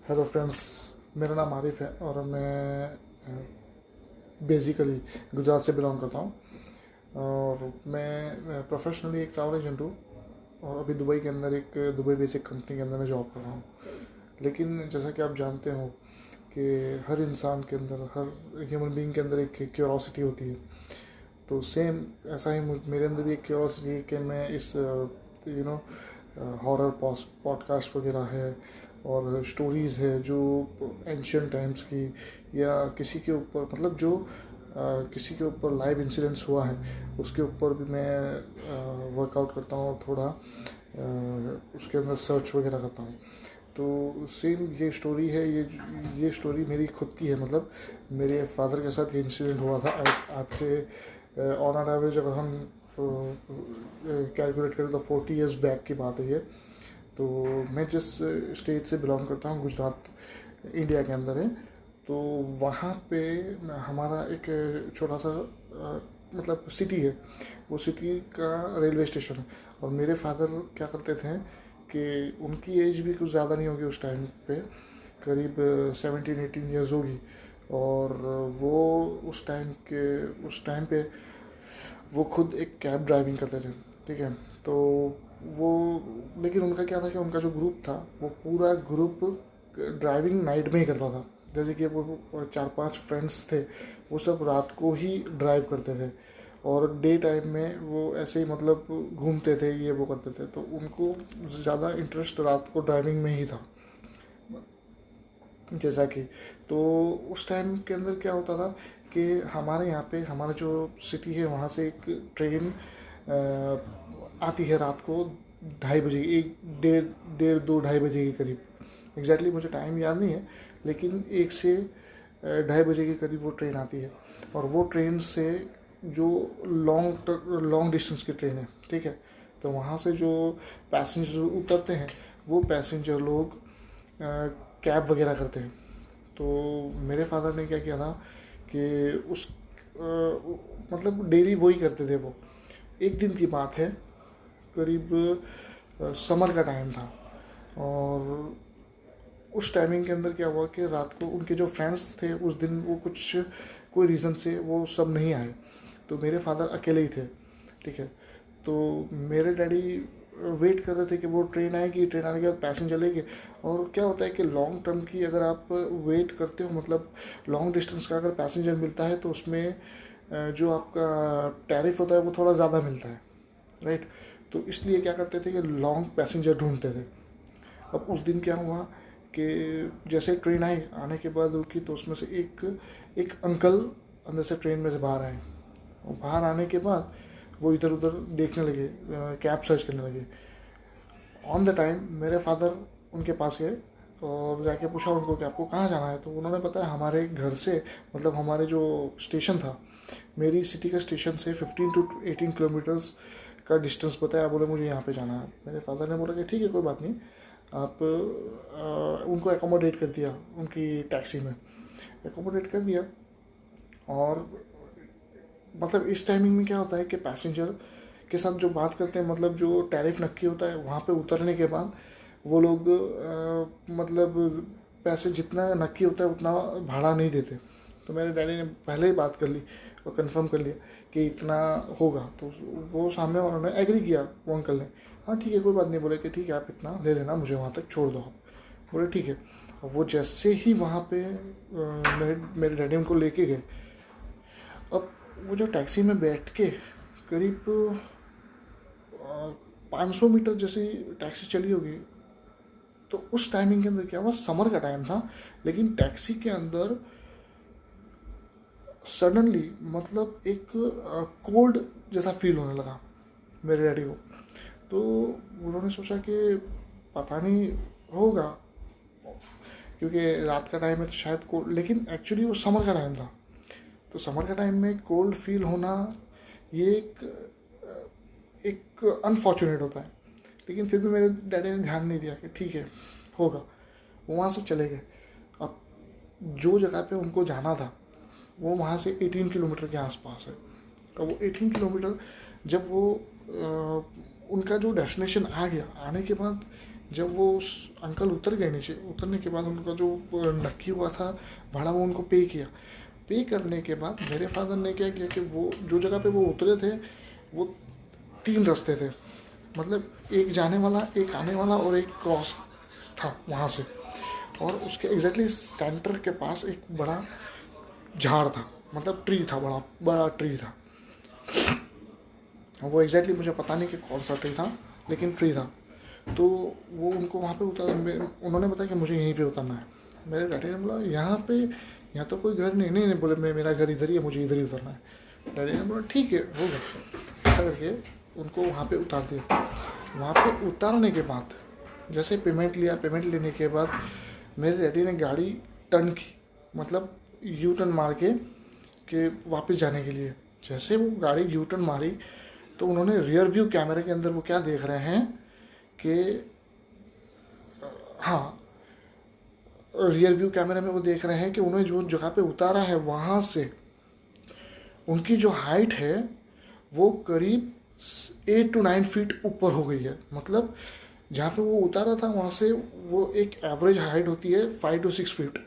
Hello friends, मेरा नाम आरिफ है और मैं बेसिकली गुजरात से बिलोंग करता हूँ। और मैं प्रोफेशनली एक ट्रैवल एजेंट हूँ और अभी दुबई के अंदर एक दुबई बेसिक कंपनी के अंदर मैं जॉब कर रहा हूँ। लेकिन जैसा कि आप जानते हो कि हर इंसान के अंदर, हर ह्यूमन बीइंग के अंदर एक क्यूरोसिटी होती है। तो सेम ऐसा ही मेरे अंदर भी एक क्यूरोसिटी है कि मैं इस हॉरर पॉडकास्ट वगैरह है और स्टोरीज़ है जो एंशियंट टाइम्स की या किसी के ऊपर, मतलब जो किसी के ऊपर लाइव इंसिडेंट्स हुआ है उसके ऊपर भी मैं वर्कआउट करता हूँ और थोड़ा उसके अंदर सर्च वगैरह करता हूँ। तो सेम ये स्टोरी है, ये स्टोरी मेरी खुद की है। मतलब मेरे फादर के साथ ये इंसिडेंट हुआ था आज से ऑन एन एवरेज अगर हम कैलकुलेट करें तो 40 इयर्स बैक की बात है ये। तो मैं जिस स्टेट से बिलोंग करता हूँ, गुजरात इंडिया के अंदर है। तो वहाँ पे हमारा एक छोटा सा मतलब सिटी है। वो सिटी का रेलवे स्टेशन है। और मेरे फादर क्या करते थे कि उनकी एज भी कुछ ज़्यादा नहीं होगी उस टाइम पे, करीब 17-18 ईयर्स होगी। और वो उस टाइम पे वो खुद एक कैब ड्राइविंग करते थे, ठीक है। तो वो, लेकिन उनका क्या था कि उनका जो ग्रुप था वो पूरा ग्रुप ड्राइविंग नाइट में ही करता था। जैसे कि वो 4-5 फ्रेंड्स थे, वो सब रात को ही ड्राइव करते थे और डे टाइम में वो ऐसे ही मतलब घूमते थे, ये वो करते थे। तो उनको ज़्यादा इंटरेस्ट रात को ड्राइविंग में ही था। जैसा कि तो उस टाइम के अंदर क्या होता था कि हमारे यहाँ पे, हमारा जो सिटी है वहाँ से एक ट्रेन आती है रात को 2:30 बजे, 1, 1:30, 2, 2:30 बजे के करीब। एग्जैक्टली मुझे टाइम याद नहीं है, लेकिन 1 से 2:30 बजे के करीब वो ट्रेन आती है। और वो ट्रेन से जो लॉन्ग डिस्टेंस की ट्रेन है, ठीक है। तो वहाँ से जो पैसेंजर उतरते हैं वो पैसेंजर लोग कैब वगैरह करते हैं। तो मेरे फादर ने क्या किया था कि उस मतलब डेली वही करते थे। वो एक दिन की बात है, करीब समर का टाइम था। और उस टाइमिंग के अंदर क्या हुआ कि रात को उनके जो फ्रेंड्स थे उस दिन वो कोई रीज़न से वो सब नहीं आए। तो मेरे फादर अकेले ही थे, ठीक है। तो मेरे डैडी वेट कर रहे थे कि वो ट्रेन आएगी, ट्रेन आने के बाद पैसेंजर लेंगे। और क्या होता है कि लॉन्ग टर्म की अगर आप वेट करते हो, मतलब लॉन्ग डिस्टेंस का अगर पैसेंजर मिलता है तो उसमें जो आपका टैरिफ होता है वो थोड़ा ज़्यादा मिलता है, राइट। तो इसलिए क्या करते थे कि लॉन्ग पैसेंजर ढूंढते थे। अब उस दिन क्या हुआ कि जैसे ट्रेन आई, आने के बाद रुकी तो उसमें से एक अंकल अंदर से ट्रेन में से बाहर आए। और बाहर आने के बाद वो इधर उधर देखने लगे, कैब सर्च करने लगे। ऑन द टाइम मेरे फादर उनके पास गए और जाके पूछा उनको कि आपको कहाँ जाना है। तो उन्होंने बताया हमारे घर से, मतलब हमारे जो स्टेशन था, मेरी सिटी का स्टेशन से 15 to 18 किलोमीटर्स का डिस्टेंस बताया। बोले मुझे यहाँ पे जाना है। मेरे फादर ने बोला कि ठीक है, कोई बात नहीं। आप उनको एकोमोडेट कर दिया, उनकी टैक्सी में एकोमोडेट कर दिया। और मतलब इस टाइमिंग में क्या होता है कि पैसेंजर के साथ जो बात करते हैं, मतलब जो टैरिफ नक्की होता है, वहाँ पे उतरने के बाद वो लोग मतलब पैसे जितना नक्की होता है उतना भाड़ा नहीं देते। तो मेरे डैडी ने पहले ही बात कर ली और कंफर्म कर लिया कि इतना होगा। तो वो सामने उन्होंने एग्री किया, वो अंकल ने, हाँ ठीक है कोई बात नहीं। बोले कि ठीक है आप इतना ले लेना, मुझे वहाँ तक छोड़ दो आप। बोले ठीक है। वो जैसे ही वहाँ पे मेरे डैडी उनको लेके गए। अब वो जो टैक्सी में बैठ के करीब 500 मीटर जैसी टैक्सी चली होगी। तो उस टाइमिंग के अंदर क्या हुआ, समर का टाइम था, लेकिन टैक्सी के अंदर सडनली मतलब एक कोल्ड जैसा फील होने लगा मेरे डैडी को। तो उन्होंने सोचा कि पता नहीं होगा, क्योंकि रात का टाइम है तो शायद कोल्ड, लेकिन एक्चुअली वो समर का टाइम था। तो समर का टाइम में कोल्ड फील होना ये एक अनफॉर्चुनेट होता है। लेकिन फिर भी मेरे डैडी ने ध्यान नहीं दिया कि ठीक है होगा। वो वहाँ से चले गए। अब जो जगह पे उनको जाना था वो वहाँ से 18 किलोमीटर के आसपास है। अब वो 18 किलोमीटर जब वो उनका जो डेस्टिनेशन आ गया, आने के बाद जब वो अंकल उतर गए नीचे, उतरने के बाद उनका जो नक्की हुआ था भाड़ा वो उनको पे किया। पे करने के बाद मेरे फादर ने क्या किया कि वो जो जगह पे वो उतरे थे वो 3 रास्ते थे, मतलब एक जाने वाला, एक आने वाला और एक क्रॉस था वहाँ से, और उसके एग्जैक्टली सेंटर के पास एक बड़ा झाड़ था, मतलब ट्री था, बड़ा बड़ा ट्री था। वो एग्जैक्टली मुझे पता नहीं कि कौन सा ट्री था, लेकिन ट्री था। तो वो उनको वहाँ पे उन्होंने बताया कि मुझे यहीं पे उतरना है। मेरे डैडी ने बोला यहाँ पे, यहाँ तो कोई घर नहीं। नहीं बोले मेरा घर इधर ही है, मुझे इधर ही उतरना है। डैडी ने बोला ठीक है होगा। ऐसा करके उनको वहाँ पे उतार दिया। वहाँ पे उतारने के बाद जैसे पेमेंट लिया, पेमेंट लेने के बाद मेरे डैडी ने गाड़ी टर्न की, मतलब यू टर्न मार के वापस जाने के लिए। जैसे वो गाड़ी यू टर्न मारी तो उन्होंने रियर व्यू कैमरे के अंदर वो क्या देख रहे हैं कि हाँ, रियर व्यू कैमरे में वो देख रहे हैं कि उन्हें जो जगह पे उतारा है वहाँ से उनकी जो हाइट है वो करीब 8 to 9 फीट ऊपर हो गई है। मतलब जहाँ पे वो उतारा था वहाँ से वो एक एवरेज हाइट होती है 5 to 6 फीट,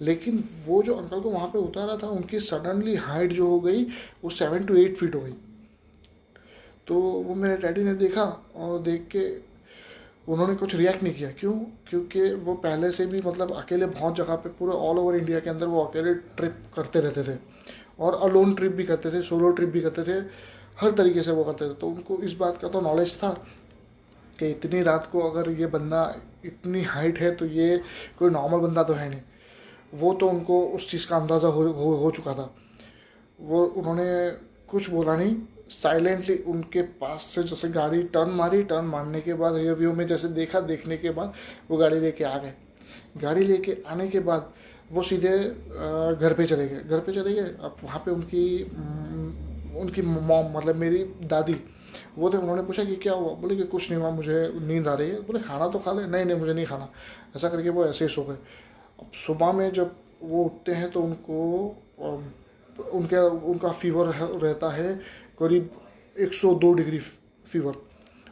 लेकिन वो जो अंकल को वहाँ पे उतारा था उनकी सडनली हाइट जो हो गई वो 7 to 8 फीट हो गई। तो वो मेरे डैडी ने देखा और देख के उन्होंने कुछ रिएक्ट नहीं किया। क्यों? क्योंकि वो पहले से भी मतलब अकेले बहुत जगह पे पूरे ऑल ओवर इंडिया के अंदर वो अकेले ट्रिप करते रहते थे, और अलोन ट्रिप भी करते थे, सोलो ट्रिप भी करते थे, हर तरीके से वो करते थे। तो उनको इस बात का तो नॉलेज था कि इतनी रात को अगर ये बंदा इतनी हाइट है तो ये कोई नॉर्मल बंदा तो है नहीं। वो तो उनको उस चीज़ का अंदाज़ा हो चुका था। वो उन्होंने कुछ बोला नहीं, साइलेंटली उनके पास से जैसे गाड़ी टर्न मारी, टर्न मारने के बाद रियर व्यू में जैसे देखा, देखने के बाद वो गाड़ी लेके आ गए। गाड़ी लेके आने के बाद वो सीधे घर पे चले गए। घर पे चले गए। अब वहाँ पे उनकी मॉम मतलब मेरी दादी वो थे। उन्होंने पूछा कि क्या हुआ? बोले कि कुछ नहीं हुआ, मुझे नींद आ रही है। बोले खाना तो खा ले। नहीं मुझे नहीं खाना। ऐसा करके वो ऐसे ही सो गए। अब सुबह में जब वो उठते हैं तो उनका फीवर रहता है करीब 102 डिग्री फीवर,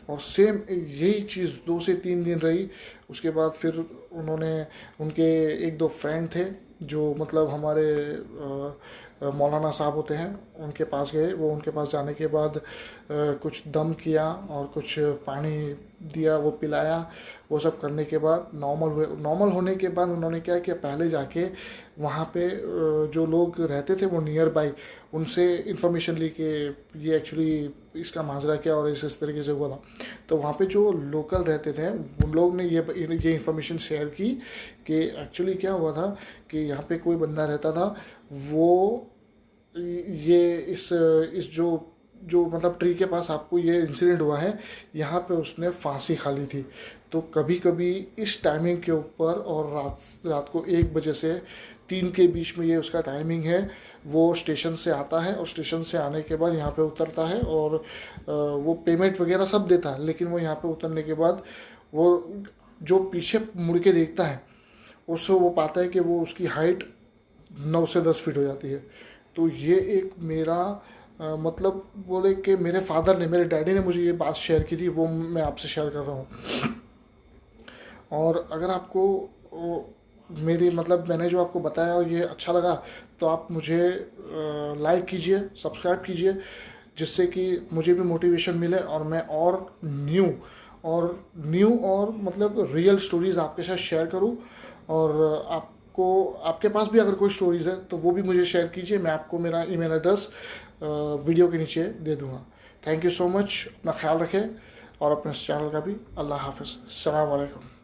और सेम यही चीज़ 2 से 3 दिन रही। उसके बाद फिर उनके 1-2 फ्रेंड थे जो मतलब हमारे मौलाना साहब होते हैं, उनके पास गए। वो उनके पास जाने के बाद कुछ दम किया और कुछ पानी दिया, वो पिलाया। वो सब करने के बाद नॉर्मल होने के बाद उन्होंने क्या किया, पहले जाके वहाँ पे जो लोग रहते थे वो नियर बाई, उनसे इन्फॉर्मेशन ली कि ये एक्चुअली इसका माजरा क्या और इस तरीके से हुआ था। तो वहाँ पे जो लोकल रहते थे उन लोग ने ये इन्फॉर्मेशन शेयर की कि एक्चुअली क्या हुआ था कि यहाँ पे कोई बंदा रहता था, वो ये इस जो मतलब ट्री के पास आपको ये इंसिडेंट हुआ है, यहाँ पे उसने फांसी खा ली थी। तो कभी कभी इस टाइमिंग के ऊपर, और रात को 1 बजे से 3 के बीच में ये उसका टाइमिंग है, वो स्टेशन से आता है और स्टेशन से आने के बाद यहाँ पे उतरता है और वो पेमेंट वगैरह सब देता है। लेकिन वो यहाँ पे उतरने के बाद वो जो पीछे मुड़ के देखता है उससे वो पाता है कि वो उसकी हाइट 9 से 10 फीट हो जाती है। तो ये एक मेरा मतलब बोले कि मेरे फादर ने, मेरे डैडी ने मुझे ये बात शेयर की थी, वो मैं आपसे शेयर कर रहा हूँ। और अगर आपको मेरी मतलब मैंने जो आपको बताया और ये अच्छा लगा तो आप मुझे लाइक कीजिए, सब्सक्राइब कीजिए, जिससे कि मुझे भी मोटिवेशन मिले और मैं और न्यू और मतलब रियल स्टोरीज़ आपके साथ शेयर करूं। और आपके पास भी अगर कोई स्टोरीज़ है तो वो भी मुझे शेयर कीजिए। मैं आपको मेरा ईमेल एड्रेस वीडियो के नीचे दे दूँगा। Thank you so much. अपना ख्याल रखें और अपने चैनल का भी। अल्लाह हाफ़िज़। अस्सलाम वालेकुम।